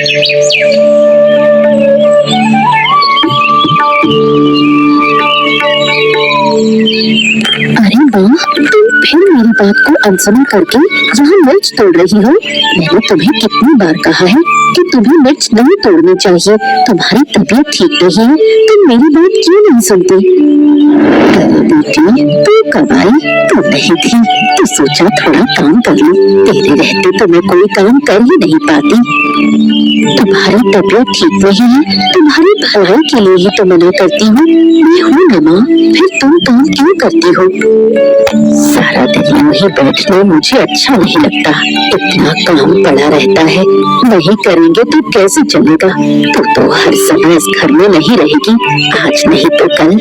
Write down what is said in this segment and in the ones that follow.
अरे वाह, तुम फिर मेरी बात को अनसुना करके यहाँ मिर्च तोड़ रही हो। मैंने तुम्हें कितनी बार कहा है कि तुम्हें मिर्च नहीं तोड़नी चाहिए। तुम्हारी तबीयत ठीक नहीं है, तुम मेरी बात क्यों नहीं सुनती? अरे बेटी, तू कब आई? तू नहीं थी तो सोचा थोड़ा काम कर लूं। तेरे रहते तो मैं कोई काम कर ही नहीं पाती। तुम्हारी तबीयत ठीक नहीं है, तुम्हारी भलाई के लिए ही तो मना करती हूँ। मैं हूँ ना माँ, फिर तुम काम क्यों करती हो? सारा दिन यूं ही बैठना मुझे अच्छा नहीं लगता। इतना काम पड़ा रहता है, नहीं करेंगे तो कैसे चलेगा? तो हर समय इस घर में नहीं रहेगी। आज नहीं तो कल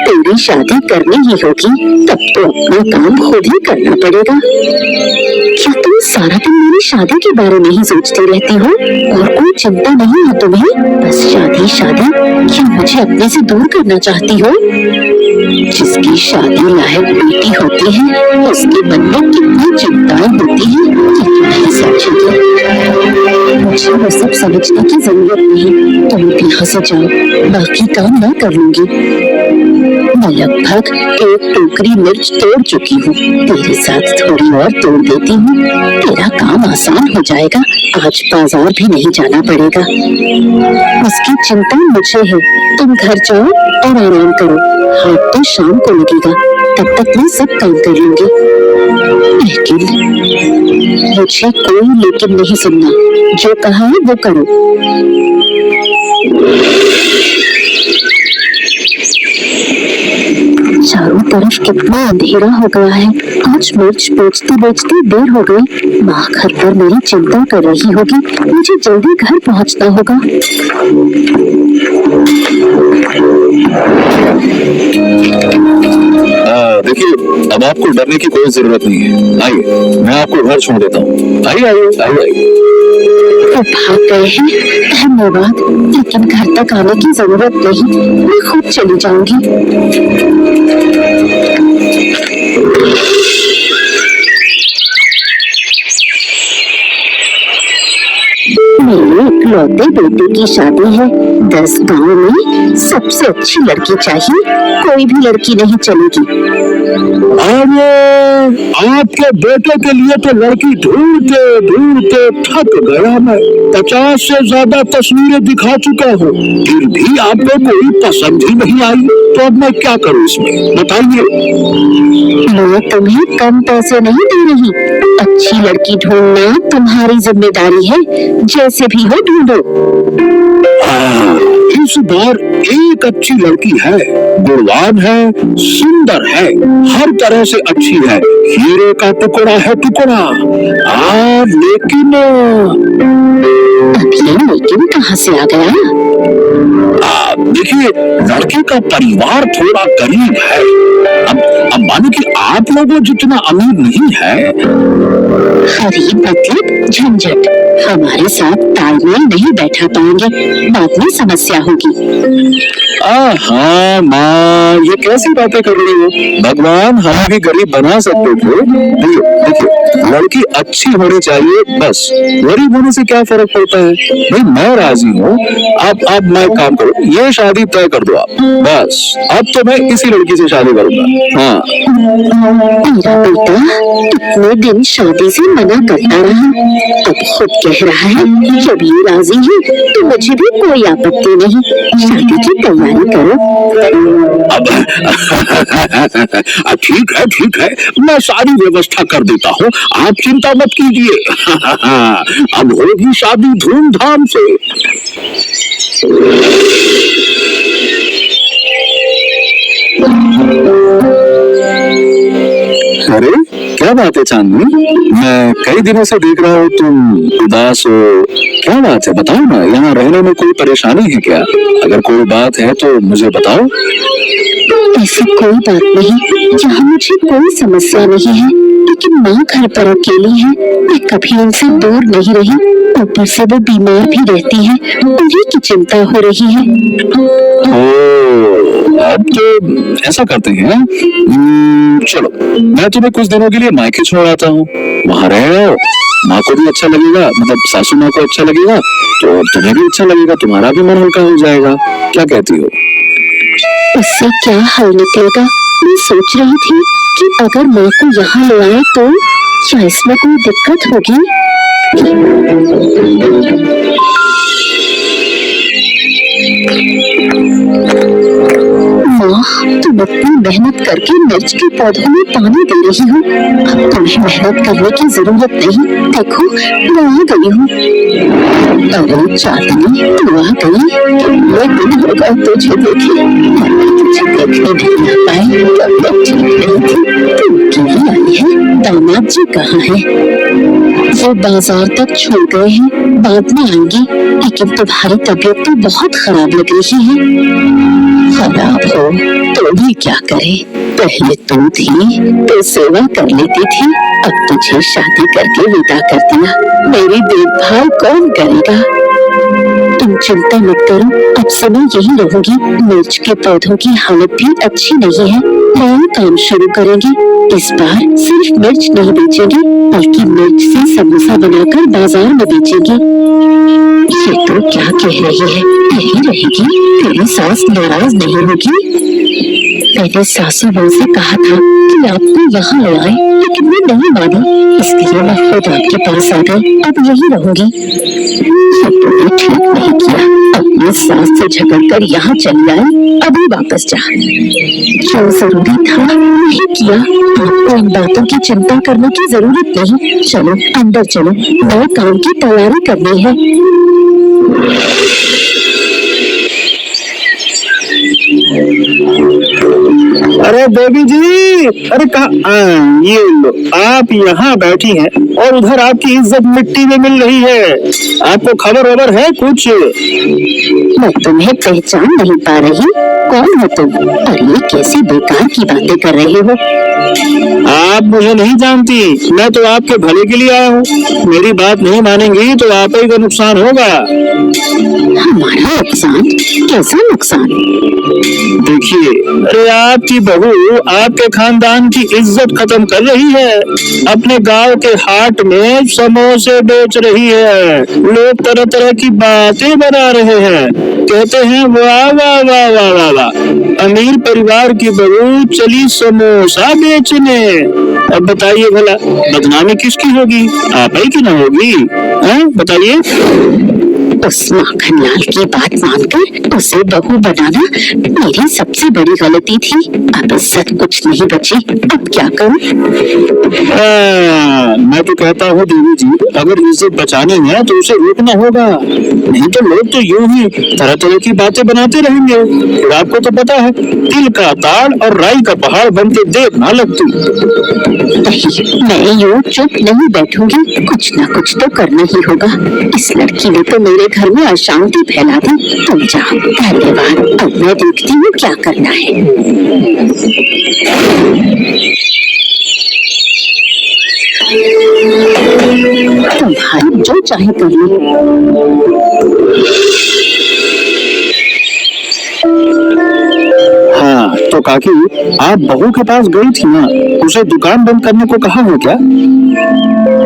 तेरी शादी करनी ही होगी, तब तो अपना काम खुद ही करना पड़ेगा। क्या तुम सारा दिन मेरी शादी के बारे में ही सोचती रहती हो और कोई चिंता नहीं है तुम्हें? बस शादी शादी। क्या मुझे अपने से दूर करना चाहती हो? जिसकी शादी लायक बेटी होती है उसके मन में कितनी चिंताएं होती हैं, ये तुम नहीं समझेगी। मुझे वो सब समझने की जरूरत नहीं। तुम यहाँ से जाओ, बाकी काम मैं कर लूंगी। मैं लगभग 1 टोकरी मिर्च तोड़ चुकी हूँ। तेरे साथ थोड़ी और तोड़ देती हूँ, तेरा काम आसान हो जाएगा। आज बाजार भी नहीं जाना पड़ेगा। उसकी चिंता मुझे है। तुम घर जाओ और आराम करो। हाथ तो शाम को लगेगा, तब तक मैं सब काम कर लूंगी। लेकिन मुझे कोई लेकिन नहीं सुनना। जो कहा है वो करो। चारों तरफ कितना अंधेरा हो गया है। आज मिर्च बेचते बेचते देर हो गई। माँ घर पर मेरी चिंता कर रही होगी। मुझे जल्दी घर पहुँचना होगा। देखिए, अब आपको डरने की कोई जरूरत नहीं है। आइए, मैं आपको घर छोड़ देता हूँ। आइए आइए आइए। तो भाग गए हैं, धन्यवाद। लेकिन घर तक आने की जरूरत नहीं, मैं खुद चली जाऊंगी। मेरे इकलौते बेटे की शादी है। 10 गांव में सबसे अच्छी लड़की चाहिए, कोई भी लड़की नहीं चलेगी। अरे आपके बेटे के लिए तो लड़की ढूंढते ढूंढते थक गया मैं। 50 से ज्यादा तस्वीरें दिखा चुका हूँ, फिर भी आपको कोई पसंद ही नहीं आई। तो अब मैं क्या करूँ इसमें, बताइए। मैं तुम्हें कम पैसे नहीं दे रही। अच्छी लड़की ढूंढना तुम्हारी जिम्मेदारी है। जैसे भी हो ढूंढो। इस बार एक अच्छी लड़की है, गुणवान है, सुंदर है, हर तरह से अच्छी है, हीरे का टुकड़ा है टुकड़ा। लेकिन अब ये लेकिन कहाँ से आ गया? देखिए, लड़के का परिवार थोड़ा गरीब है। अब मानो कि आप लोगों जितना अमीर नहीं है। गरीब मतलब झंझट। हमारे साथ तालमेल नहीं बैठा पाएंगे, बाद में समस्या होगी। हाँ माँ, ये कैसी बातें कर रही हो? भगवान हमें भी गरीब बना सकते थे। देखिए, लड़की अच्छी होनी चाहिए, बस। गरीब होने से क्या फर्क पड़ता है? भाई मैं राजी हूँ। आप मैं काम करो, ये शादी तय कर दो आप। बस अब तो मैं इसी लड़की से शादी करूंगा। हाँ। मेरा बेटा इतने दिन शादी से मना करता रहा, अब खुद कह रहा है जब ये राजी है तो मुझे भी कोई आपत्ति नहीं। शादी की तैयारी करो। अब ठीक है, मैं सारी व्यवस्था कर देता हूँ, आप चिंता मत कीजिए। अब होगी शादी धूमधाम से। अरे क्या बात है चांदनी, मैं कई दिनों से देख रहा हूँ तुम उदास हो। क्या बात है, बताओ ना। यहाँ रहने में कोई परेशानी है क्या? अगर कोई बात है तो मुझे बताओ। ऐसी कोई बात नहीं, यहाँ मुझे कोई समस्या नहीं है। लेकिन माँ घर पर अकेली है, मैं कभी उनसे दूर नहीं रही। ऊपर से वो बीमार भी रहती है, उन्हीं की चिंता हो रही है। अब तो ऐसा करते हैं, चलो मैं तुम्हें कुछ दिनों के लिए मायके छोड़ आता हूँ, वहां रहो, माँ को भी अच्छा लगेगा, मतलब सासू माँ को अच्छा लगेगा, तो तुम्हें भी अच्छा लगेगा, तुम्हारा भी मन हल्का हो जाएगा। क्या कहती हो? इससे क्या हल निकलेगा? मैं सोच रही थी कि अगर माँ को यहाँ ले आए तो क्या इसमें कोई दिक्कत होगी? माँ, तुम इतनी मेहनत करके मिर्च के पौधों में पानी दे रही हो, अब तुम्हें मेहनत करने की जरूरत नहीं। देखो मैं आ गई हूँ। अरे चांदनी, तू आ गई? कितने दिन हो गए तुझे देखे, मैं तुझे देखने नहीं आ पाई। तबीयत ठीक नहीं थी, तू अकेली आई है। दामाद जी कहाँ है? वो बाजार तक छोड़ गए हैं, बाद में आएंगे। लेकिन तुम्हारी तबीयत तो बहुत खराब लग रही है। खराब हो तो भी क्या करे, पहले तू थी तो सेवा कर लेती थी, अब तुझे शादी करके विदा कर दिया, मेरी देखभाल कौन करेगा? तुम चिंता मत करो, अब से मैं यही रहूंगी। मिर्च के पौधों की हालत भी अच्छी नहीं है, नया काम शुरू करेंगे। इस बार सिर्फ मिर्च नहीं बेचेंगे, बल्कि मिर्च से समोसा बनाकर बाजार में बेचेंगे। ये तो क्या कह रही है, यही रहेगी? तेरी सास नाराज नहीं होगी? मैंने सासू माँ से कहा था कि आपको यहाँ ले आए, लेकिन वो नहीं मानी, इसलिए मैं खुद आपके पास आ गई। अब यही रहूंगी। ये तूने ठीक नहीं किया, अपनी सास से झगड़कर यहाँ चली आई, अभी वापस जा। जो जरूरी था वही किया, आपको इन बातों की चिंता करने की जरूरत नहीं। चलो अंदर चलो, नए काम की तैयारी करनी है। अरे बेबी जी, अरे कहाँ ये लो, आप यहाँ बैठी हैं और उधर आपकी इज्जत मिट्टी में मिल रही है। आपको खबर वबर है कुछ? मैं तुम्हें पहचान नहीं पा रही, कौन हो तुम? और ये कैसी बेकार की बातें कर रहे हो? आप मुझे नहीं जानती, मैं तो आपके भले के लिए आया हूँ। मेरी बात नहीं मानेंगी तो आप ही का नुकसान होगा। हमारा नुकसान? कैसा नुकसान? देखिए, अरे आपकी बहू आपके खानदान की इज्जत खत्म कर रही है, अपने गांव के हाट में समोसे बेच रही है, लोग तरह तरह की बातें बना रहे हैं, कहते हैं वाह वाह वाह वाह वाह वाह, अमीर परिवार की बहू चली समोसा बेचने। अब बताइए भला बदनामी किसकी होगी, आप ही की ना होगी? बताइए। उस माखन लाल की बात मानकर उसे बहू बनाना मेरी सबसे बड़ी गलती थी। अब इज्जत कुछ नहीं बची, अब क्या करूं? मैं तो कहता हूँ देवी जी, अगर इज्जत बचानी है तो उसे रोकना होगा, नहीं तो लोग तो यूं ही तरह तरह की बातें बनाते रहेंगे। फिर आपको तो पता है, तिल का ताड़ और राई का पहाड़ बनते देर ना लगती। नहीं, मैं यूं चुप नहीं बैठूंगी, कुछ ना कुछ तो करना ही होगा। इस लड़की ने तो मेरे घर में अशांति फैला दी। तुम जाओ, धन्यवाद। अब मैं देखती हूँ क्या करना है। तुम्हारी जो चाहे कर लो। हाँ तो काकी, आप बहू के पास गई थी ना, उसे दुकान बंद करने को कहा है क्या?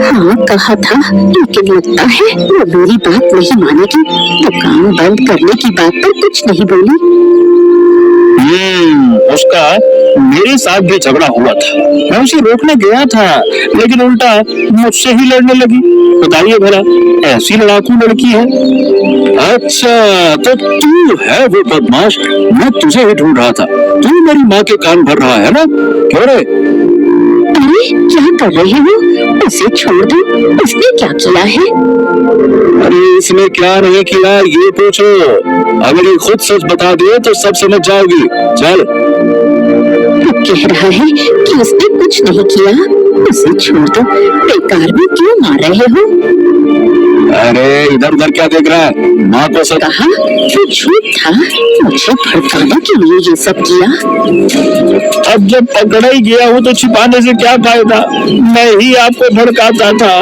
हाँ कहा था, लेकिन लगता है वो मेरी बात नहीं मानेगी। दुकान बंद करने की बात पर कुछ नहीं बोली। उसका मेरे साथ भी झगड़ा हुआ था, मैं उसे रोकने गया था, लेकिन उल्टा मुझसे ही लड़ने लगी। बताइए भला, ऐसी लड़ाकू लड़की है? अच्छा तो तू है वो बदमाश, मैं तुझे ही ढूंढ रहा था। तू मेरी माँ के कान भर रहा है ना? क्यों रे? अरे क्या कर रहे हो? उसे छोड़ दो, उसने क्या किया है? अरे इसने क्या नहीं किया ये पूछो, अगर ये खुद सच बता दे तो सब समझ जाओगी। चल। वो कह रहा है कि उसने कुछ नहीं किया, उसे छोड़ दो, बेकार में क्यों मार रहे हो? अरे इधर उधर क्या देख रहा है, माँ को सब कहा वो झूठ था, मुझे भड़काने के लिए ये सब किया। अब जब पकड़ा ही गया हूँ तो छिपाने से क्या फायदा, मैं ही आपको भड़काता था।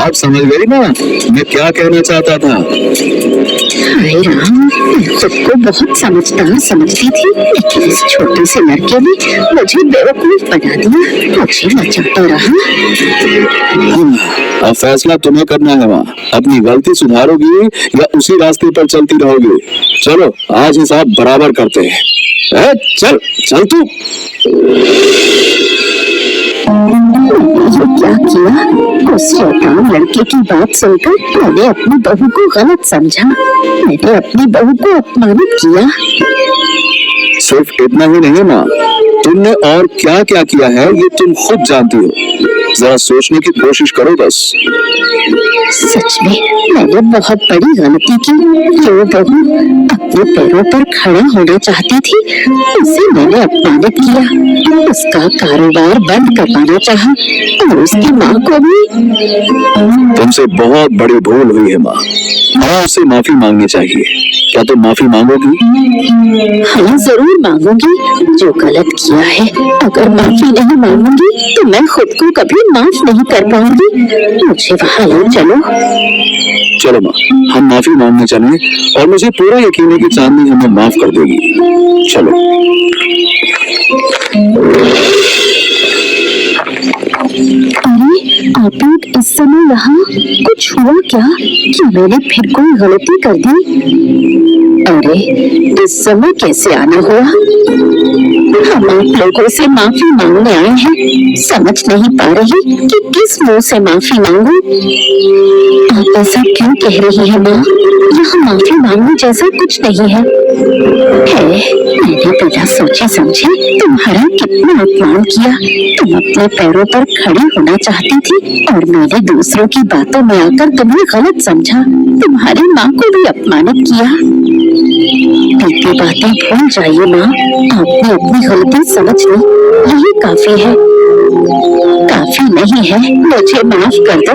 आप समझ गई ना मैं क्या कहना चाहता था? हाय राम, मैं खुद को बहुत समझदार समझती थी, लेकिन इस छोटे से लड़के ने मुझे बेवकूफ बना दिया, मुझे नचाता रहा। अब फैसला तुम्हें करना है माँ। अपनी गलती सुधारोगी या उसी रास्ते पर चलती रहोगी? चलो आज हिसाब बराबर करते हैं। चल चल तू। ये क्या किया? उस शैतान लड़के की बात सुनकर मैंने अपनी बहू को गलत समझा, मैंने अपनी बहू को अपमानित किया। सिर्फ इतना ही नहीं माँ, तुमने और क्या क्या किया है ये तुम खुद जानती हो। जरा सोचने की कोशिश करो बस। सच में मैंने बहुत बड़ी गलती की। जो बहू अपने पैरों पर खड़ा होना चाहती थी, उसे मैंने अपमानित किया। उसका कारोबार बंद करवाना चाहा और उसकी माँ को भी। तुमसे बहुत बड़ी भूल हुई है माँ, हाँ उससे माफी मांगनी चाहिए। क्या तुम माफी मांगोगी? हाँ जरूर मांगूंगी। जो गलत किया है, अगर माफी नहीं मांगूंगी तो मैं खुद को कभी माफ नहीं कर पाऊंगी। मुझे वहाँ ले चलो। चलो माँ, हम माफी मांगने चलें और मुझे पूरा यकीन है कि चांदनी हमें माफ कर देगी। चलो। अरे आप लोग इस समय यहाँ, कुछ हुआ क्या? क्या मैंने फिर कोई गलती कर दी? अरे इस समय कैसे आना हुआ? हम आप लोगों से माफी मांगने आए हैं। समझ नहीं पा रही कि किस मुंह से माफी मांगूं। आप ऐसा क्यों कह रही है माँ? यहाँ माफी मांगने जैसा कुछ नहीं है। मैंने बिना सोचे समझे तुम्हारा कितना अपमान किया। तुम अपने पैरों पर खड़ी होना चाहती थी और मैंने दूसरों की बातों में आकर तुम्हें गलत समझा। तुम्हारी माँ को भी अपमानित किया। बीती बातें भूल जाइए माँ, आपने अपनी गलती समझ ली, यही काफी है। काफी नहीं है, मुझे माफ कर दो।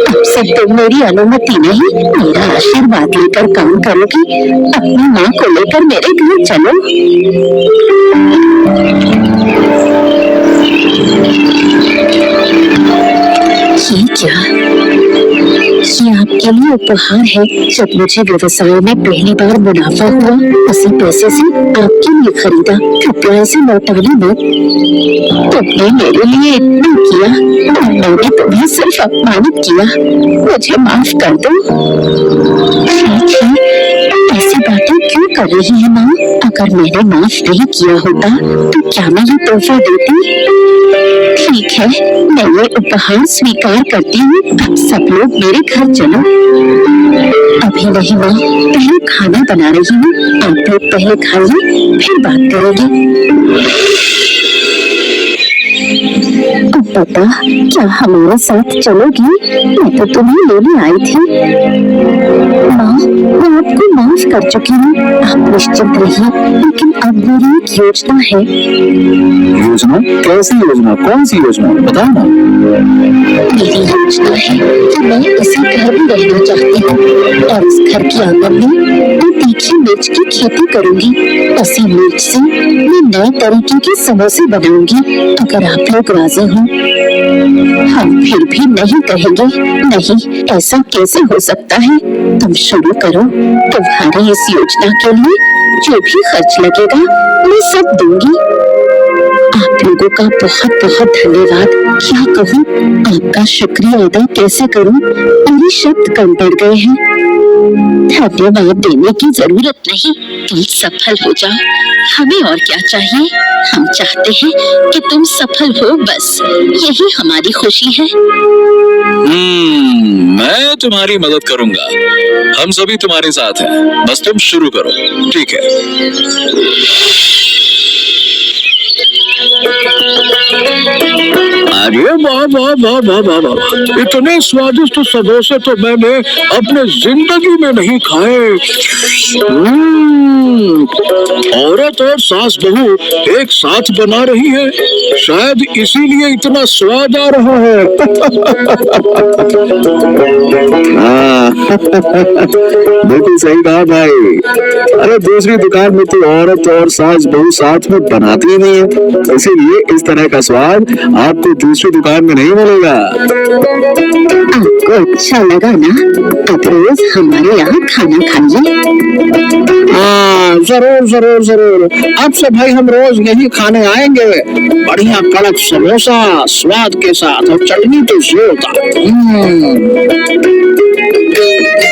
अब से तुम मेरी अनुमति नहीं, मेरा आशीर्वाद लेकर काम करोगी। अपनी माँ को लेकर मेरे घर चलो। ये क्या? ये आपके लिए उपहार है। जब मुझे व्यवसाय में पहली बार मुनाफा हुआ, उसी पैसे से आपके लिए खरीदा। कृपया इसे लौटाना मत। तुमने मेरे लिए इतना किया और मैंने तुम्हें सिर्फ अपमानित किया। मुझे माफ कर दो। ऐसी बातें क्यों कर रही है माँ? अगर मैंने माफ नहीं किया होता तो क्या मैं ये तोहफा देती? ठीक है, मैं ये उपहार स्वीकार करती हूँ। अब सब लोग मेरे घर चलो। अभी नहीं माँ, पहले खाना बना रही हूँ। आप लोग पहले खाइए, फिर बात करेंगे। पापा, क्या हमारे साथ चलोगी? मैं तो तुम्हें लेने आई थी। माँ, मैं आपको माफ कर चुकी हूँ, आप निश्चिंत रहिए। लेकिन अब मेरी एक योजना है। योजना? कैसी योजना? कौन सी योजना? बताओ ना। मेरी योजना है कि मैं इसी घर में रहना चाहती हूँ और इस घर के आंगन में मैं तीखी मिर्च की खेती करूंगी। उसी मिर्च से मैं नए तरीके के समोसे बनाऊंगी। अगर आप लोग राजी हो। हम फिर भी नहीं कहेंगे। नहीं, ऐसा कैसे हो सकता है? तुम शुरू करो। तुम्हारी इस योजना के लिए जो भी खर्च लगेगा मैं सब दूंगी। आप लोगों का बहुत बहुत धन्यवाद। क्या कहूँ, आपका शुक्रिया अदा कैसे करूँ? मेरे शब्द कम पड़ गए हैं। धन्यवाद देने की जरूरत नहीं, तुम सफल हो जाओ। हमें और क्या चाहिए? हम चाहते हैं कि तुम सफल हो, बस यही हमारी खुशी है। मैं तुम्हारी मदद करूंगा। हम सभी तुम्हारे साथ हैं, बस तुम शुरू करो। ठीक है। अरे वाह वाह वाह वाह वाह वाह, इतने स्वादिष्ट समोसे तो मैंने अपने जिंदगी में नहीं खाए। औरत और सास बहू एक साथ बना रही है, शायद इसीलिए इतना स्वाद आ रहा है। बिल्कुल सही कहा भाई। अरे दूसरी दुकान में तो औरत और सास बहू साथ में बनाती ही नहीं है, इसीलिए इस तरह का स्वाद आपको दूसरी दुकान में नहीं मिलेगा। आपको अच्छा लगा ना? अब रोज हमारे यहाँ खाना खाइए। हाँ, जरूर जरूर जरूर। अब से भाई हम रोज यही खाने आएंगे। बढ़िया कड़क समोसा स्वाद के साथ और चटनी तो जोरदार।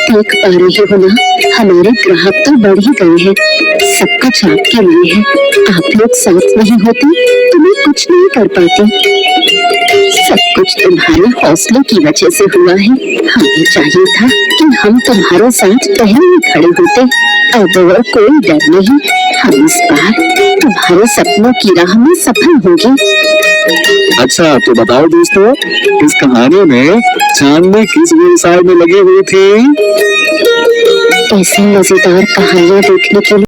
देख पा रही हो ना, हमारे ग्राहक तो बढ़ ही गए हैं। सब कुछ आपके लिए है। आप लोग साथ नहीं होते तो मैं कुछ नहीं कर पाती। सब कुछ तुम्हारे हौसले की वजह से हुआ है। हमें चाहिए था कि हम तुम्हारे साथ पहले ही खड़े होते। अब और कोई डर नहीं। हम इस बार तुम्हारे सपनों की राह में सफल होंगे। अच्छा तो बताओ दोस्तों, इस कहानी में चांदनी किस व्यवसाय में लगी हुई थी? ऐसी मजेदार कहानियाँ देखने के लिए